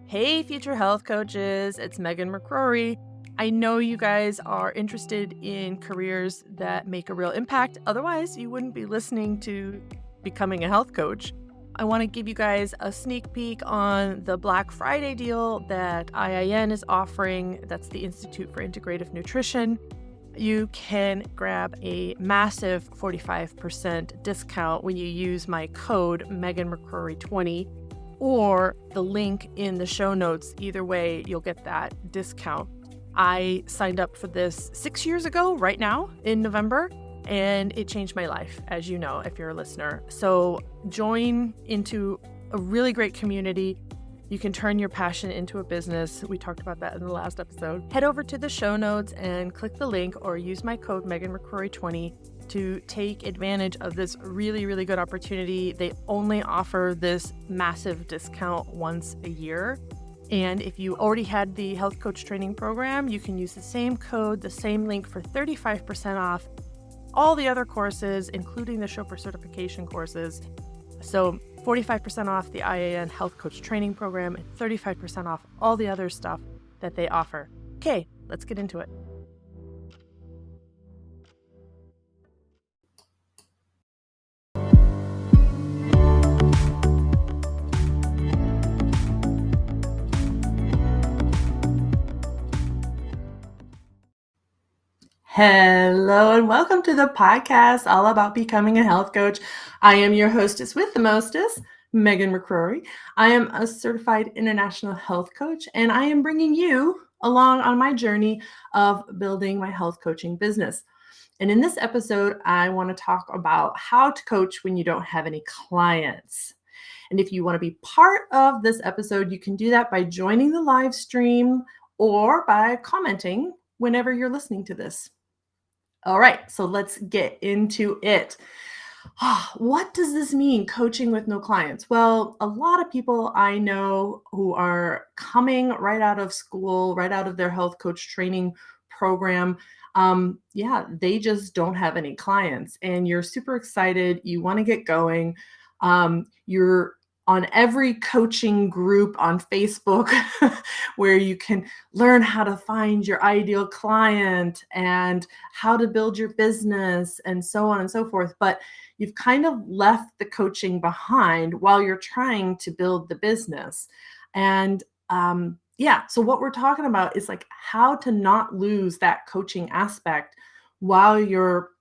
Hey, future health coaches, it's Megan McCrory. I know you guys are interested in careers that make a real impact. Otherwise, you wouldn't be listening to Becoming a Health Coach. I want to give you guys a sneak peek on the Black Friday deal that IIN is offering. That's the Institute for Integrative Nutrition. You can grab a massive 45% discount when you use my code MeganMcCrory20 or the link in the show notes. Either way, you'll get that discount. I signed up for this 6 years ago, right now in November, and it changed my life, as you know, if you're a listener. So join into a really great community. You can turn your passion into a business. We talked about that in the last episode. Head over to the show notes and click the link or use my code MeganMcCrory20 to take advantage of this really, really good opportunity. They only offer this massive discount once a year. And if you already had the health coach training program, you can use the same code, the same link for 35% off all the other courses, including the Chauffeur certification courses. So 45% off the IIN Health Coach Training Program and 35% off all the other stuff that they offer. Okay, let's get into it. Hello and welcome to the podcast all about becoming a health coach. I am your hostess with the mostest, Megan McCrory. I am a certified international health coach, and I am bringing you along on my journey of building my health coaching business. And in this episode, I want to talk about how to coach when you don't have any clients. And if you want to be part of this episode, you can do that by joining the live stream or by commenting whenever you're listening to this. All right, so let's get into it. What does this mean, coaching with no clients? Well, a lot of people I know who are coming right out of school, right out of their health coach training program, they just don't have any clients, and you're super excited. You want to get going. You're on every coaching group on Facebook where you can learn how to find your ideal client and how to build your business and so on and so forth. But you've kind of left the coaching behind while you're trying to build the business. And so what we're talking about is like how to not lose that coaching aspect while you're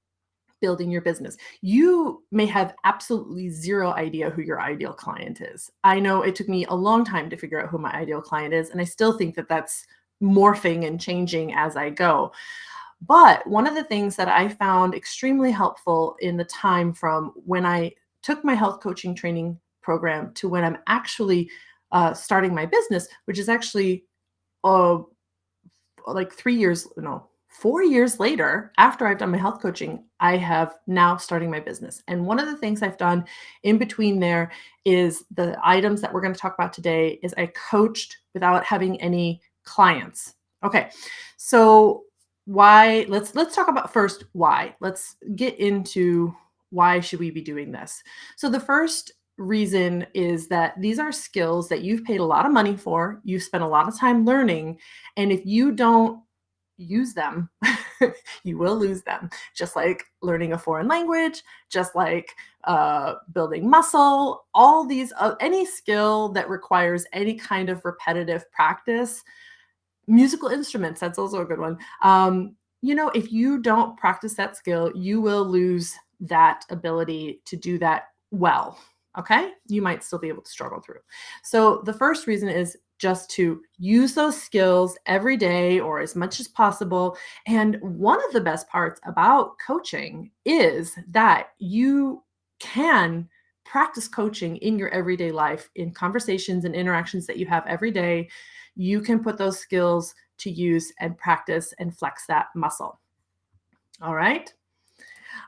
building your business. You may have absolutely zero idea who your ideal client is. I know it took me a long time to figure out who my ideal client is, and I still think that that's morphing and changing as I go. But one of the things that I found extremely helpful in the time from when I took my health coaching training program to when I'm actually starting my business, which is actually like 4 years later, after I've done my health coaching, I have now starting my business. And one of the things I've done in between there is the items that we're going to talk about today is I coached without having any clients. Okay. So why, let's talk about first why. Let's get into why should we be doing this. So the first reason is that these are skills that you've paid a lot of money for, you've spent a lot of time learning, and if you don't use them, you will lose them. Just like learning a foreign language, just like building muscle, all these, any skill that requires any kind of repetitive practice. Musical instruments, that's also a good one. If you don't practice that skill, you will lose that ability to do that well. Okay. You might still be able to struggle through. So the first reason is just to use those skills every day or as much as possible. And one of the best parts about coaching is that you can practice coaching in your everyday life, in conversations and interactions that you have every day. You can put those skills to use and practice and flex that muscle. All right.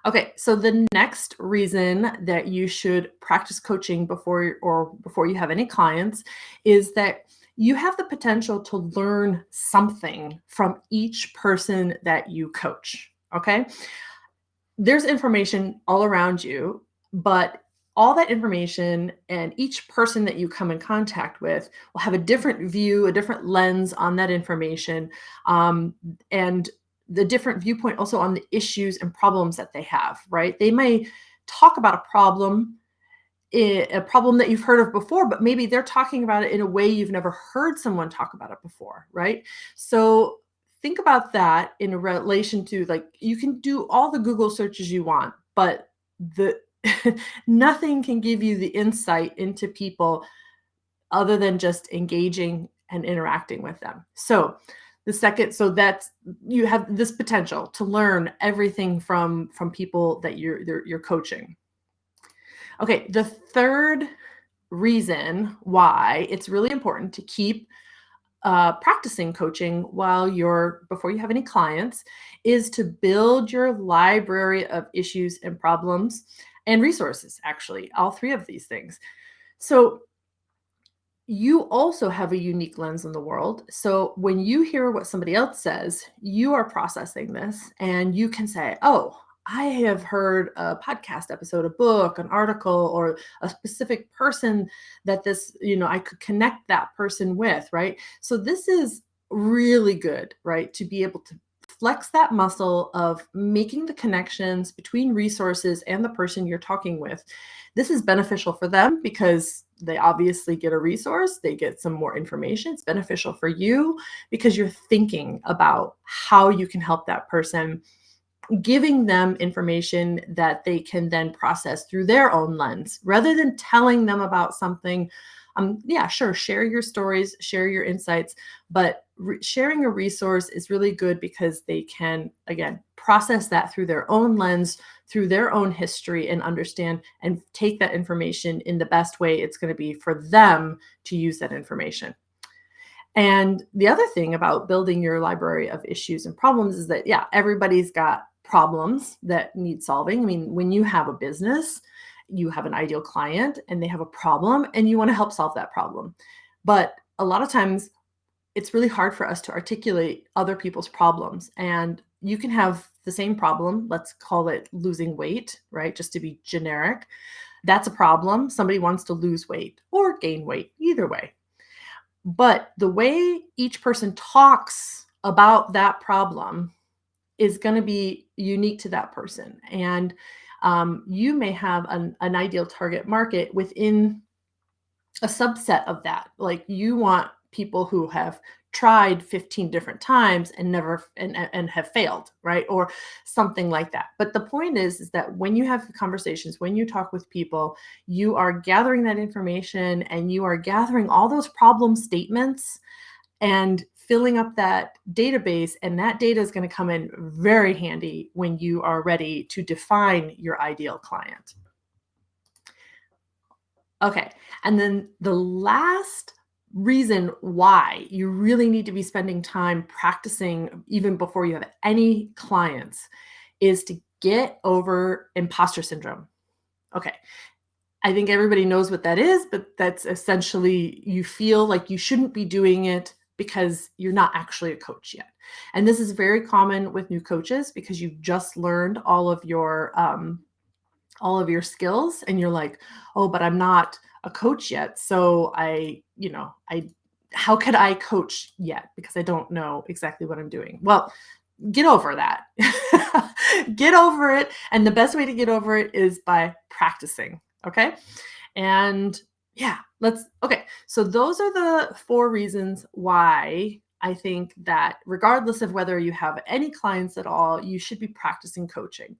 Okay, so the next reason that you should practice coaching before you have any clients is that you have the potential to learn something from each person that you coach. Okay, there's information all around you, but all that information, and each person that you come in contact with will have a different view, a different lens on that information, and the different viewpoint also on the issues and problems that they have, right? They may talk about a problem that you've heard of before, but maybe they're talking about it in a way you've never heard someone talk about it before, right? So think about that in relation to, like, you can do all the Google searches you want, but the nothing can give you the insight into people other than just engaging and interacting with them. So that's, you have this potential to learn everything from people that you're coaching. Okay, the third reason why it's really important to keep practicing coaching before you have any clients is to build your library of issues and problems and resources, actually, all three of these things. So you also have a unique lens in the world. So when you hear what somebody else says, you are processing this and you can say, oh, I have heard a podcast episode, a book, an article, or a specific person that I could connect that person with, right? So this is really good, right? To be able to flex that muscle of making the connections between resources and the person you're talking with. This is beneficial for them because they obviously get a resource, they get some more information. It's beneficial for you because you're thinking about how you can help that person, giving them information that they can then process through their own lens rather than telling them about something. Yeah, sure, share your stories, share your insights, but sharing a resource is really good because they can, again, process that through their own lens, through their own history, and understand and take that information in the best way it's going to be for them to use that information. And the other thing about building your library of issues and problems is that, yeah, everybody's got problems that need solving. I mean, when you have a business, you have an ideal client and they have a problem and you want to help solve that problem. But a lot of times it's really hard for us to articulate other people's problems. And you can have the same problem, let's call it losing weight, right? Just to be generic. That's a problem. Somebody wants to lose weight or gain weight, either way. But the way each person talks about that problem is going to be unique to that person. And you may have an ideal target market within a subset of that. Like, you want people who have tried 15 different times and never and have failed, right? Or something like that. But the point is that when you have conversations, when you talk with people, you are gathering that information and you are gathering all those problem statements and filling up that database. And that data is going to come in very handy when you are ready to define your ideal client. Okay. And then the last reason why you really need to be spending time practicing even before you have any clients is to get over imposter syndrome. Okay. I think everybody knows what that is, but that's essentially, you feel like you shouldn't be doing it because you're not actually a coach yet. And this is very common with new coaches because you've just learned all of your skills and you're like, oh, but I'm not a coach yet. So how could I coach yet? Because I don't know exactly what I'm doing. Well, get over that. Get over it. And the best way to get over it is by practicing. Okay. And yeah, so those are the 4 reasons why I think that regardless of whether you have any clients at all, you should be practicing coaching.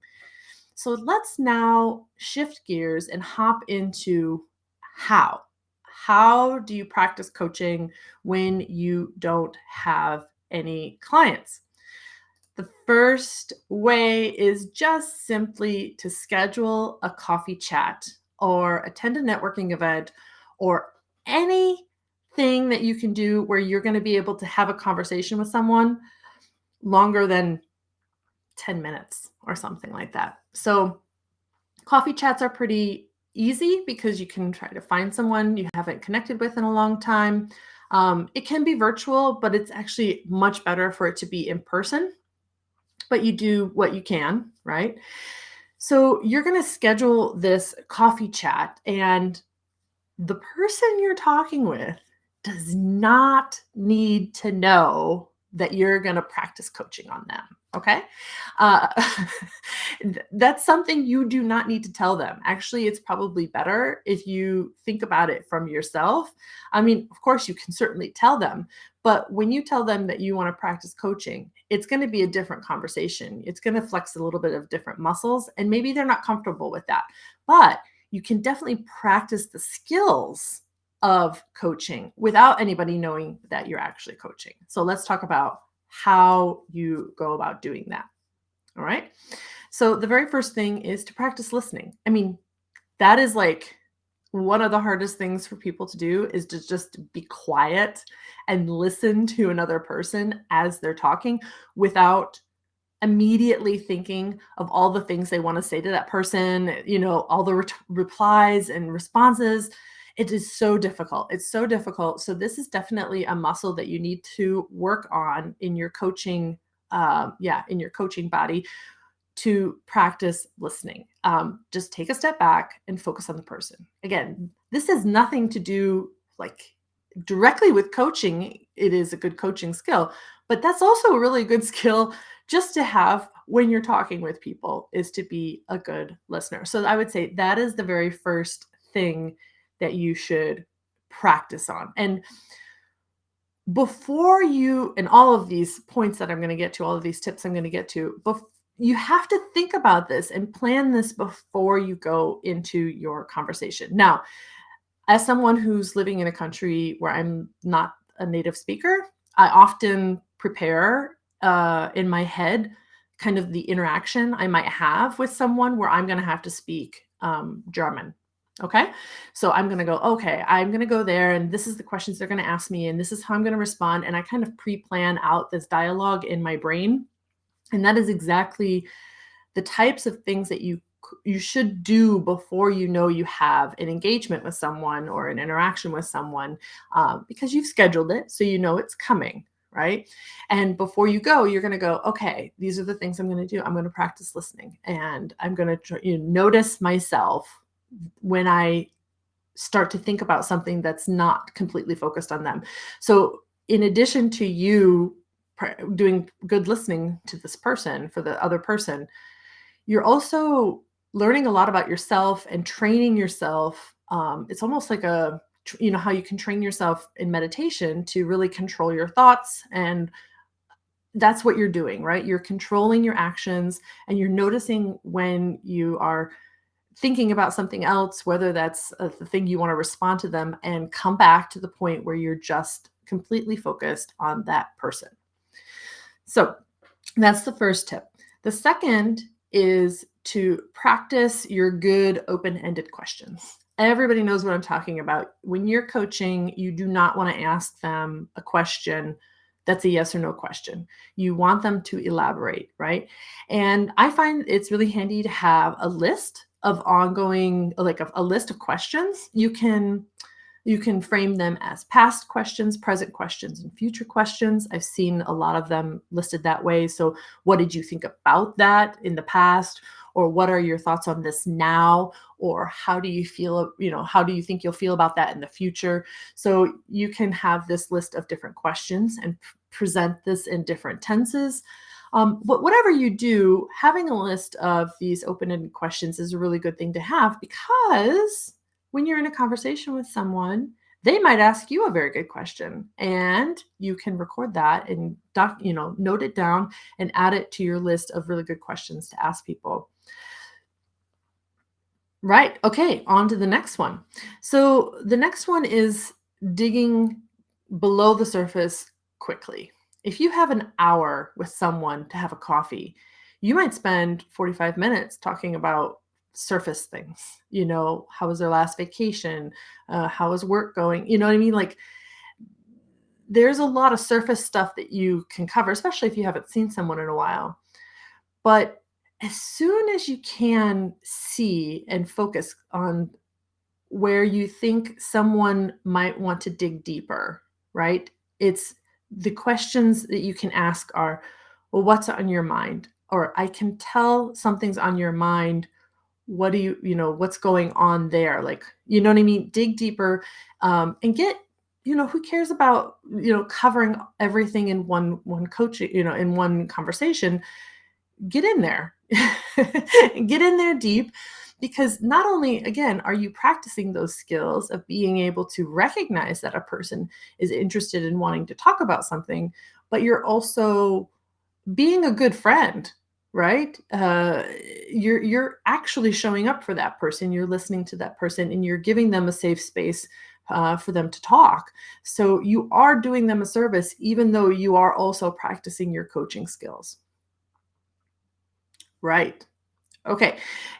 So let's now shift gears and hop into how. How do you practice coaching when you don't have any clients? The first way is just simply to schedule a coffee chat or attend a networking event or anything that you can do where you're going to be able to have a conversation with someone longer than 10 minutes or something like that. So coffee chats are pretty easy because you can try to find someone you haven't connected with in a long time. It can be virtual, but it's actually much better for it to be in person. But you do what you can, right? So you're going to schedule this coffee chat, and the person you're talking with does not need to know that you're going to practice coaching on them. Okay. Uh, that's something you do not need to tell them. Actually, it's probably better if you think about it from yourself. I mean, of course, you can certainly tell them, but when you tell them that you want to practice coaching, it's going to be a different conversation. It's going to flex a little bit of different muscles, and maybe they're not comfortable with that. But you can definitely practice the skills of coaching without anybody knowing that you're actually coaching. So let's talk about how you go about doing that. All right. So the very first thing is to practice listening. I mean, that is like one of the hardest things for people to do, is to just be quiet and listen to another person as they're talking without immediately thinking of all the things they want to say to that person, all the replies and responses. It is so difficult. It's so difficult. So this is definitely a muscle that you need to work on in your coaching, in your coaching body, to practice listening. Just take a step back and focus on the person. Again, this has nothing to do like directly with coaching. It is a good coaching skill, but that's also a really good skill just to have when you're talking with people, is to be a good listener. So I would say that is the very first thing that you should practice on. And before you, and all of these points that I'm going to get to, all of these tips I'm going to get to, you have to think about this and plan this before you go into your conversation. Now, as someone who's living in a country where I'm not a native speaker, I often prepare in my head kind of the interaction I might have with someone where I'm going to have to speak German. Okay. So I'm going to go, okay, I'm going to go there, and this is the questions they're going to ask me, and this is how I'm going to respond. And I kind of pre-plan out this dialogue in my brain. And that is exactly the types of things that you should do before you have an engagement with someone or an interaction with someone, because you've scheduled it, so it's coming, right? And before you go, you're going to go, okay, these are the things I'm going to do. I'm going to practice listening, and I'm going to notice myself when I start to think about something that's not completely focused on them. So in addition to you doing good listening to this person, for the other person, you're also learning a lot about yourself and training yourself. It's almost like how you can train yourself in meditation to really control your thoughts. And that's what you're doing, right? You're controlling your actions, and you're noticing when you are thinking about something else, whether that's the thing you want to respond to them, and come back to the point where you're just completely focused on that person. So that's the first tip. The second is to practice your good open-ended questions. Everybody knows what I'm talking about. When you're coaching, you do not want to ask them a question that's a yes or no question. You want them to elaborate, right? And I find it's really handy to have a list of ongoing, like a list of questions. You can frame them as past questions, present questions, and future questions. I've seen a lot of them listed that way. So what did you think about that in the past? Or what are your thoughts on this now? Or how do you feel, how do you think you'll feel about that in the future? So you can have this list of different questions and present this in different tenses. But whatever you do, having a list of these open-ended questions is a really good thing to have, because when you're in a conversation with someone, they might ask you a very good question, and you can record that and note it down and add it to your list of really good questions to ask people. Right. Okay. On to the next one. So the next one is digging below the surface quickly. If you have an hour with someone to have a coffee, you might spend 45 minutes talking about surface things. How was their last vacation? How is work going? You know what I mean? Like, there's a lot of surface stuff that you can cover, especially if you haven't seen someone in a while. But as soon as you can see and focus on where you think someone might want to dig deeper, right? It's the questions that you can ask are, well, what's on your mind? or I can tell something's on your mind. What do what's going on there? Like, you know what I mean? Dig deeper, and get, who cares about, covering everything in one coaching, in one conversation. Get in there. Get in there deep, because not only, again, are you practicing those skills of being able to recognize that a person is interested in wanting to talk about something, but you're also being a good friend, right? You're actually showing up for that person. You're listening to that person, and you're giving them a safe space for them to talk. So you are doing them a service, even though you are also practicing your coaching skills. Right. Okay.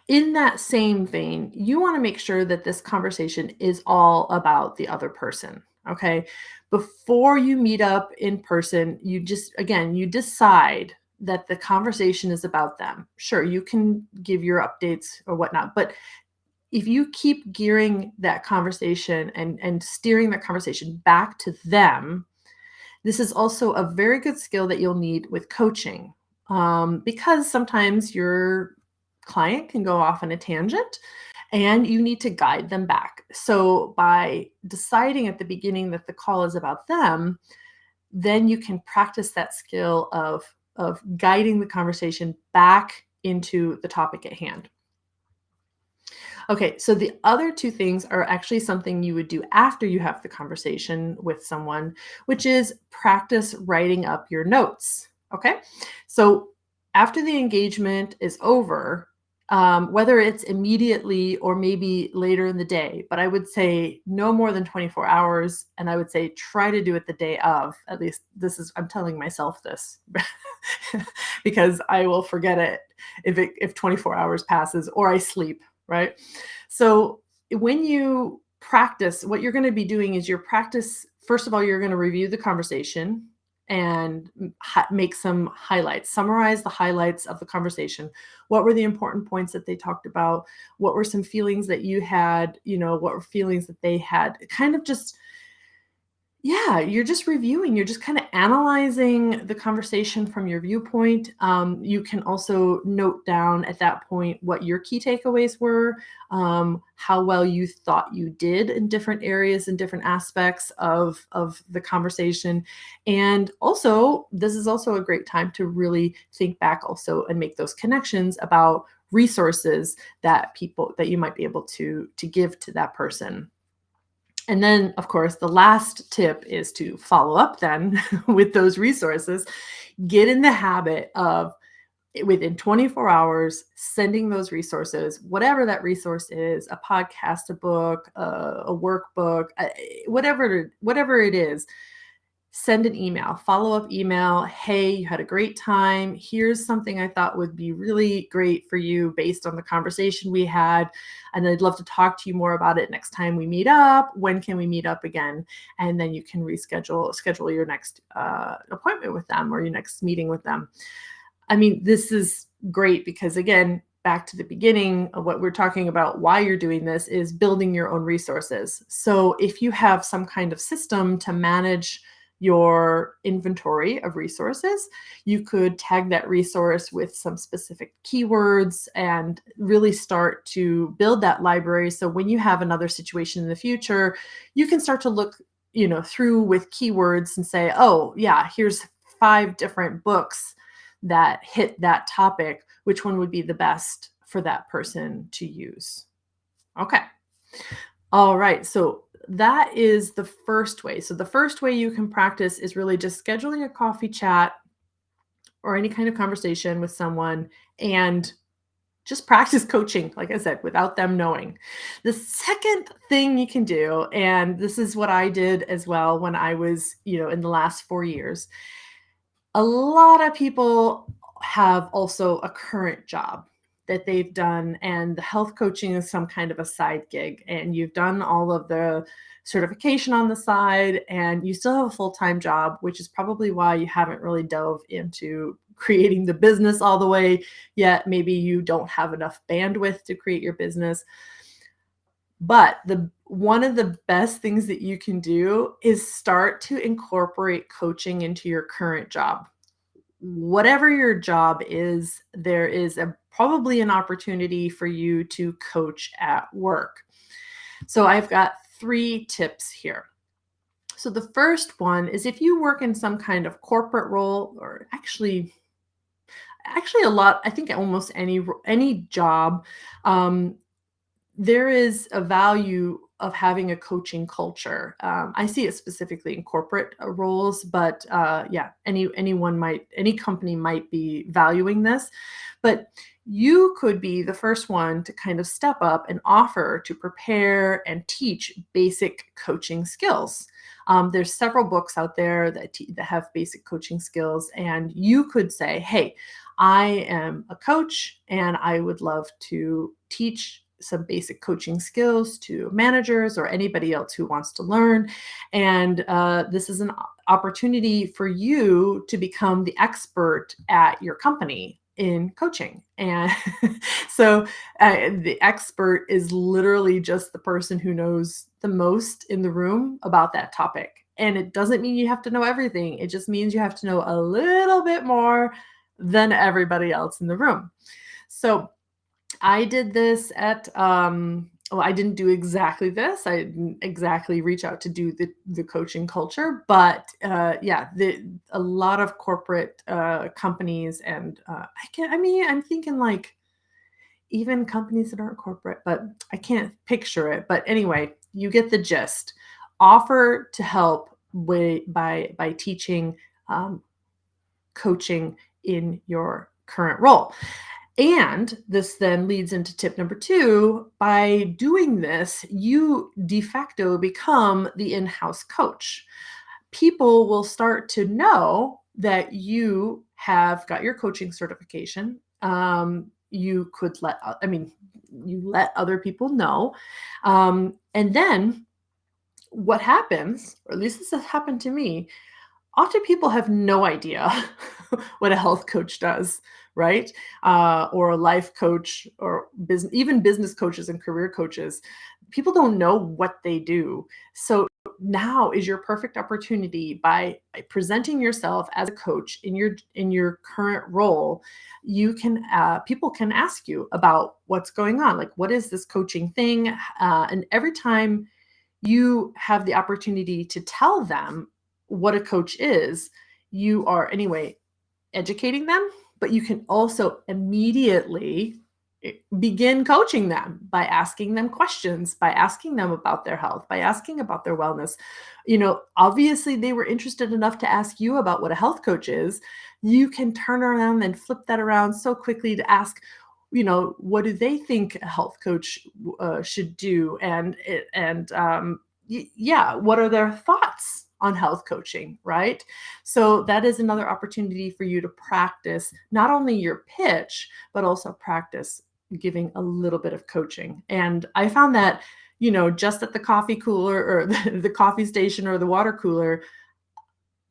In that same vein, you want to make sure that this conversation is all about the other person. Okay. Before you meet up in person, you decide that the conversation is about them. Sure, you can give your updates or whatnot, but if you keep gearing that conversation and steering that conversation back to them, this is also a very good skill that you'll need with coaching, because sometimes your client can go off on a tangent and you need to guide them back. So by deciding at the beginning that the call is about them, then you can practice that skill of guiding the conversation back into the topic at hand. Okay, so the other two things are actually something you would do after you have the conversation with someone, which is practice writing up your notes. Okay, so after the engagement is over, whether it's immediately or maybe later in the day, but I would say no more than 24 hours. And I would say try to do it the day of. At least I'm telling myself this because I will forget it if 24 hours passes or I sleep, right? So when you practice, what you're going to be doing is first of all, you're going to review the conversation and make some highlights, summarize the highlights of the conversation. What were the important points that they talked about? What were some feelings that you had? What were feelings that they had? Kind of just, yeah, you're just reviewing, you're just kind of analyzing the conversation from your viewpoint. You can also note down at that point what your key takeaways were, how well you thought you did in different areas and different aspects of the conversation. And also, this is also a great time to really think back also and make those connections about resources that you might be able to give to that person. And then, of course, the last tip is to follow up then with those resources. Get in the habit of, within 24 hours, sending those resources, whatever that resource is, a podcast, a book, a workbook, whatever it is. Send an email, follow-up email. Hey, you had a great time. Here's something I thought would be really great for you based on the conversation we had. And I'd love to talk to you more about it next time we meet up. When can we meet up again? And then you can schedule your next appointment with them or your next meeting with them. I mean, this is great because, again, back to the beginning of what we're talking about, why you're doing this is building your own resources. So if you have some kind of system to manage your inventory of resources, you could tag that resource with some specific keywords and really start to build that library. So when you have another situation in the future, you can start to look, through with keywords and say, oh yeah, here's 5 different books that hit that topic. Which one would be the best for that person to use? Okay. All right. So that is the first way. So the first way you can practice is really just scheduling a coffee chat or any kind of conversation with someone and just practice coaching, like I said, without them knowing. The second thing you can do, and this is what I did as well when I was, in the last 4 years, a lot of people have also a current job that they've done, and the health coaching is some kind of a side gig, and you've done all of the certification on the side, and you still have a full-time job, which is probably why you haven't really dove into creating the business all the way yet. Maybe you don't have enough bandwidth to create your business. But one of the best things that you can do is start to incorporate coaching into your current job. whatever your job is, there is probably an opportunity for you to coach at work. So I've got 3 tips here. So the first one is if you work in some kind of corporate role, or actually a lot, I think almost any job, um, there is a value of having a coaching culture. I see it specifically in corporate roles, but yeah, any company might be valuing this. But you could be the first one to kind of step up and offer to prepare and teach basic coaching skills. There's several books out there that have basic coaching skills, and you could say, "Hey, I am a coach, and I would love to teach some basic coaching skills to managers or anybody else who wants to learn. And this is an opportunity for you to become the expert at your company in coaching." And so the expert is literally just the person who knows the most in the room about that topic. And it doesn't mean you have to know everything. It just means you have to know a little bit more than everybody else in the room. So I did this well, I didn't do exactly this. I didn't exactly reach out to do the coaching culture, but yeah, a lot of corporate companies, and I'm thinking like even companies that aren't corporate, but I can't picture it. But anyway, you get the gist. Offer to help by teaching coaching in your current role. And this then leads into tip number 2. By doing this, you de facto become the in-house coach. People will start to know that you have got your coaching certification. You could you let other people know. And then what happens, or at least this has happened to me, often people have no idea what a health coach does, right? Or a life coach, or even business coaches and career coaches. People don't know what they do. So now is your perfect opportunity by presenting yourself as a coach in your current role. You can people can ask you about what's going on, like what is this coaching thing, and every time you have the opportunity to tell them what a coach is, you are anyway educating them, but you can also immediately begin coaching them by asking them questions, by asking them about their health, by asking about their wellness. Obviously they were interested enough to ask you about what a health coach is. You can turn around and flip that around so quickly to ask, what do they think a health coach should do? Yeah, what are their thoughts on health coaching, right? So that is another opportunity for you to practice not only your pitch, but also practice giving a little bit of coaching. And I found that, just at the coffee cooler, or the coffee station, or the water cooler,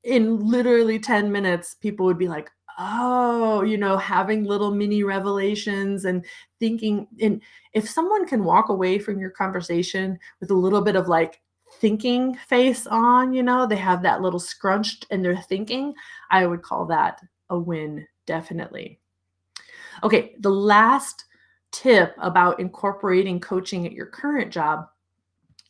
in literally 10 minutes, people would be like, oh, having little mini revelations and thinking. And if someone can walk away from your conversation with a little bit of like thinking face on, they have that little scrunched and they're thinking, I would call that a win, definitely. Okay, the last tip about incorporating coaching at your current job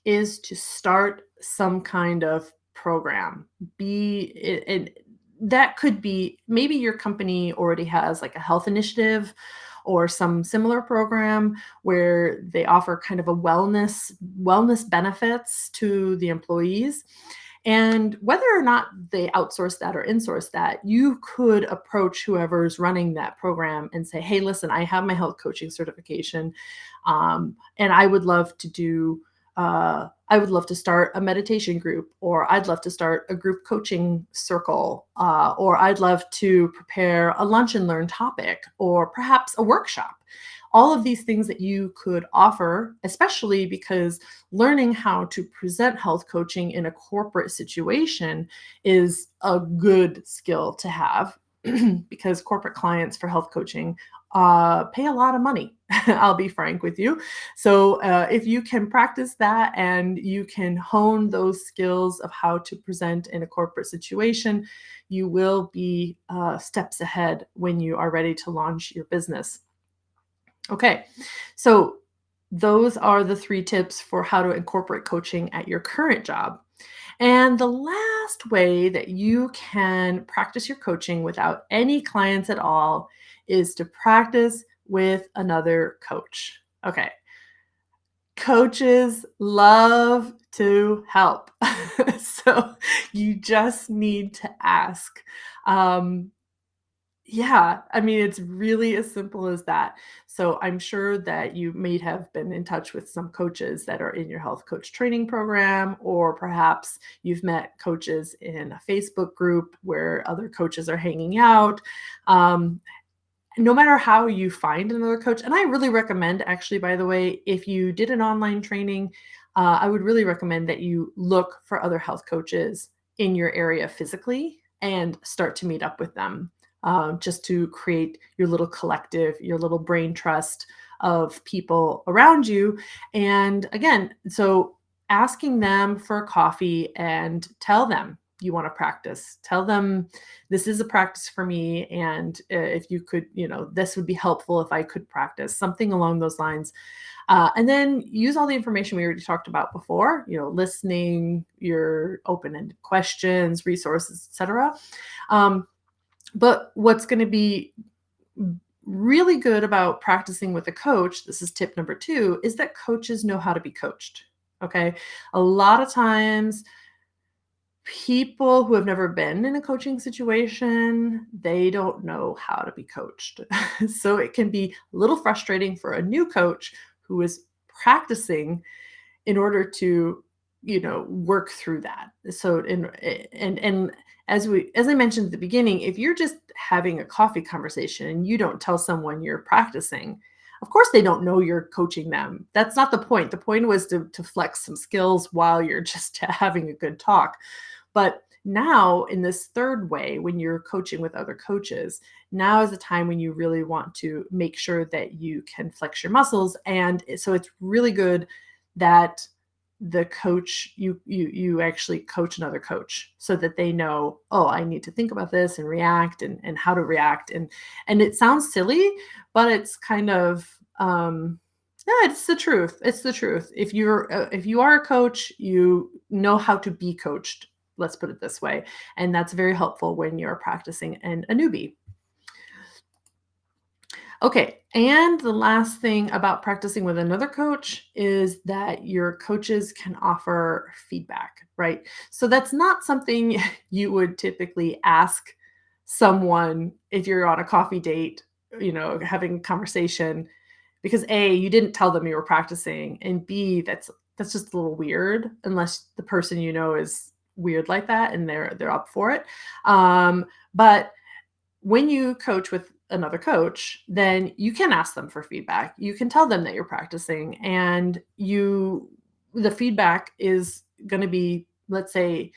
is to start some kind of program. And that could be, maybe your company already has like a health initiative or some similar program where they offer kind of a wellness benefits to the employees. And whether or not they outsource that or insource that, you could approach whoever's running that program and say, hey, listen, I have my health coaching certification, and I would love to start a meditation group, or I'd love to start a group coaching circle, or I'd love to prepare a lunch and learn topic, or perhaps a workshop. All of these things that you could offer, especially because learning how to present health coaching in a corporate situation is a good skill to have, because corporate clients for health coaching pay a lot of money. I'll be frank with you. So if you can practice that and you can hone those skills of how to present in a corporate situation, you will be steps ahead when you are ready to launch your business. Okay, so those are the 3 tips for how to incorporate coaching at your current job. And the last way that you can practice your coaching without any clients at all is to practice with another coach. Okay. Coaches love to help. So you just need to ask. Um, yeah, I mean, it's really as simple as that. So I'm sure that you may have been in touch with some coaches that are in your health coach training program, or perhaps you've met coaches in a Facebook group where other coaches are hanging out. Um, no matter how you find another coach, and I really recommend, actually, by the way, if you did an online training, I would really recommend that you look for other health coaches in your area physically and start to meet up with them, just to create your little collective, your little brain trust of people around you. And again, so asking them for a coffee and tell them you want to practice. Tell them this is a practice for me. And if you could, this would be helpful if I could practice something along those lines. And then use all the information we already talked about before, listening, your open-ended questions, resources, etc. But what's going to be really good about practicing with a coach, this is tip number 2, is that coaches know how to be coached. Okay. A lot of times, people who have never been in a coaching situation, they don't know how to be coached. So it can be a little frustrating for a new coach who is practicing in order to, work through that. So and as I mentioned at the beginning, if you're just having a coffee conversation and you don't tell someone you're practicing, of course they don't know you're coaching them. That's not the point. The point was to flex some skills while you're just having a good talk. But now, in this third way, when you're coaching with other coaches, now is the time when you really want to make sure that you can flex your muscles. And so it's really good that the coach, you actually coach another coach so that they know, oh, I need to think about this and react, and how to react. And it sounds silly, but it's kind of yeah, it's the truth. It's the truth. If you are a coach, you know how to be coached. Let's put it this way. And that's very helpful when you're practicing and a newbie. Okay. And the last thing about practicing with another coach is that your coaches can offer feedback, right? So that's not something you would typically ask someone if you're on a coffee date, having a conversation, because A, you didn't tell them you were practicing, and B, that's just a little weird unless the person is weird like that and they're up for it. But when you coach with another coach, then you can ask them for feedback. You can tell them that you're practicing, and the feedback is going to be, let's say,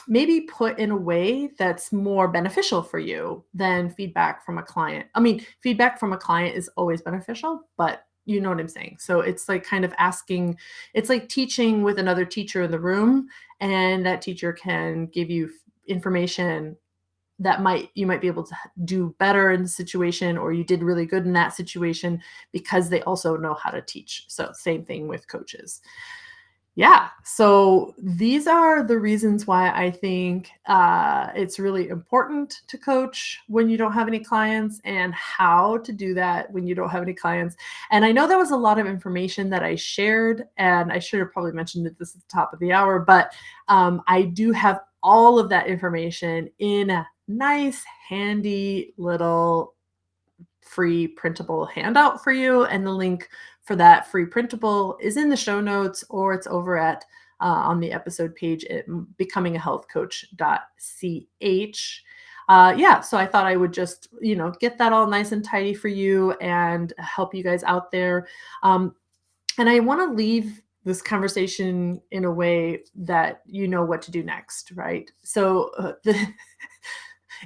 maybe put in a way that's more beneficial for you than feedback from a client. I mean, feedback from a client is always beneficial, but you know what I'm saying. So it's like kind of asking, it's like teaching with another teacher in the room, and that teacher can give you information that you might be able to do better in the situation, or you did really good in that situation because they also know how to teach. So same thing with coaches. Yeah. So these are the reasons why I think it's really important to coach when you don't have any clients, and how to do that when you don't have any clients. And I know that was a lot of information that I shared, and I should have probably mentioned that this at the top of the hour, but I do have all of that information in a nice, handy little free printable handout for you. And the link for that free printable is in the show notes, or it's over at on the episode page at becomingahealthcoach.ch. Yeah, so I thought I would just, get that all nice and tidy for you and help you guys out there. And I want to leave this conversation in a way that you know what to do next, right? So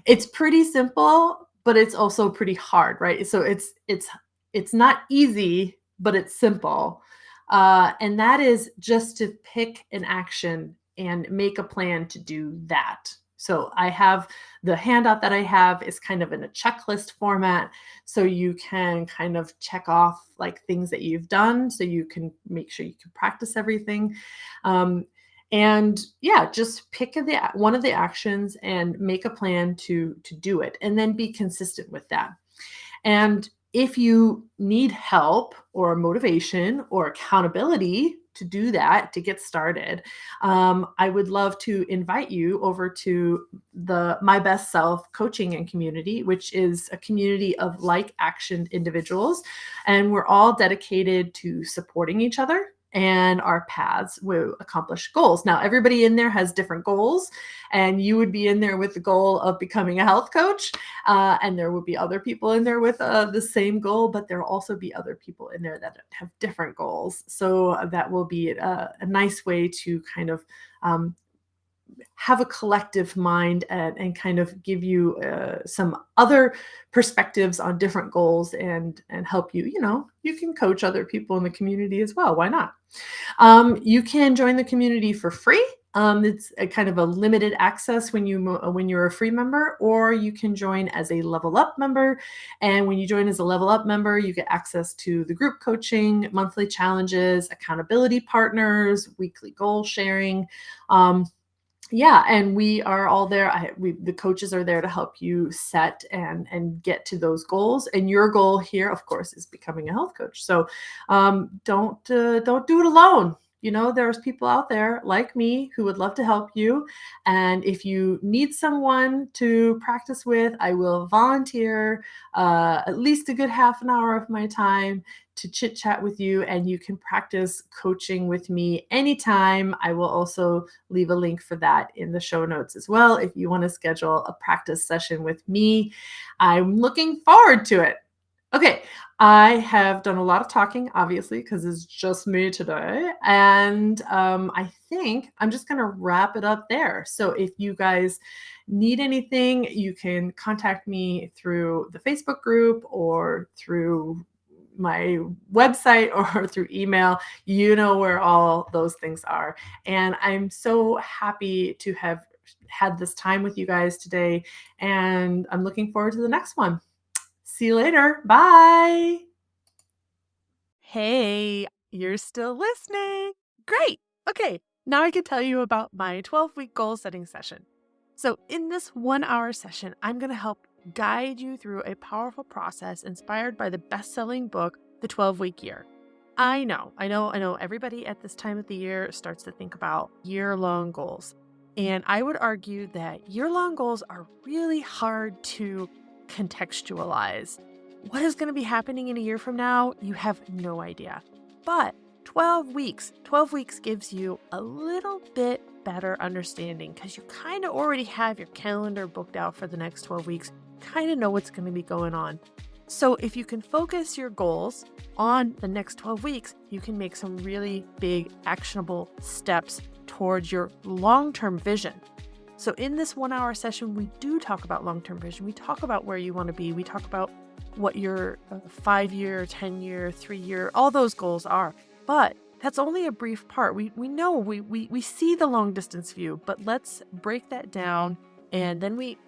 it's pretty simple, but it's also pretty hard, right? So it's not easy, but it's simple. And that is just to pick an action and make a plan to do that. So I have the handout that I have is kind of in a checklist format. So you can kind of check off like things that you've done so you can make sure you can practice everything. And yeah, just pick one of the actions and make a plan to do it, and then be consistent with that. And if you need help or motivation or accountability to do that, to get started, I would love to invite you over to the My Best Self coaching and community, which is a community of like actioned individuals. And we're all dedicated to supporting each other, and our paths will accomplish goals. Now, everybody in there has different goals, and you would be in there with the goal of becoming a health coach. And there will be other people in there with the same goal, but there will also be other people in there that have different goals. So that will be a nice way to kind of have a collective mind and kind of give you some other perspectives on different goals and help you, you can coach other people in the community as well. Why not? You can join the community for free. It's a kind of a limited access when you're a free member, or you can join as a level up member. And when you join as a level up member, you get access to the group coaching, monthly challenges, accountability partners, weekly goal sharing. Yeah, and we are all there. The coaches are there to help you set and get to those goals. And your goal here, of course, is becoming a health coach. So don't do it alone. There's people out there like me who would love to help you. And if you need someone to practice with, I will volunteer at least a good half an hour of my time to chit chat with you, and you can practice coaching with me anytime. I will also leave a link for that in the show notes as well if you want to schedule a practice session with me. I'm looking forward to it. Okay, I have done a lot of talking, obviously, because it's just me today. And I think I'm just going to wrap it up there. So if you guys need anything, you can contact me through the Facebook group or through my website or through email. You know where all those things are. And I'm so happy to have had this time with you guys today. And I'm looking forward to the next one. See you later. Bye. Hey, you're still listening. Great. Okay, now I can tell you about my 12-week goal setting session. So in this 1-hour session, I'm going to help guide you through a powerful process inspired by the best-selling book, The 12-Week Year. I know. Everybody at this time of the year starts to think about year-long goals. And I would argue that year-long goals are really hard to contextualize. What is going to be happening in a year from now? You have no idea. But 12 weeks gives you a little bit better understanding because you kind of already have your calendar booked out for the next 12 weeks, kind of know what's going to be going on. So if you can focus your goals on the next 12 weeks, you can make some really big actionable steps towards your long-term vision. So in this 1-hour session, we do talk about long-term vision. We talk about where you want to be. We talk about what your 5-year, 10-year, 3-year, all those goals are. But that's only a brief part. We know, we see the long distance view, but let's break that down. And then we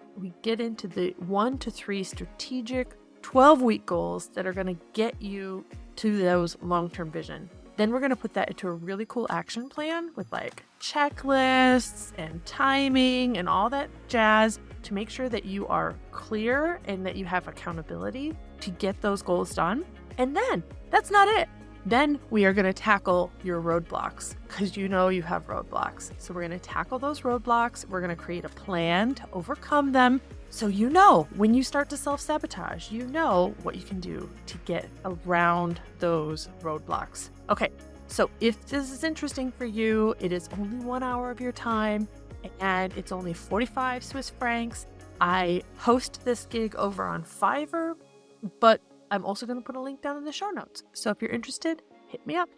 get into the 1 to 3 strategic 12-week goals that are going to get you to those long-term vision. Then we're going to put that into a really cool action plan with like checklists and timing and all that jazz to make sure that you are clear and that you have accountability to get those goals done. And then that's not it. Then we are going to tackle your roadblocks because you have roadblocks. So we're going to tackle those roadblocks. We're going to create a plan to overcome them. So when you start to self-sabotage, what you can do to get around those roadblocks. Okay, so if this is interesting for you, it is only 1 hour of your time and it's only 45 Swiss francs. I host this gig over on Fiverr, but I'm also going to put a link down in the show notes. So if you're interested, hit me up.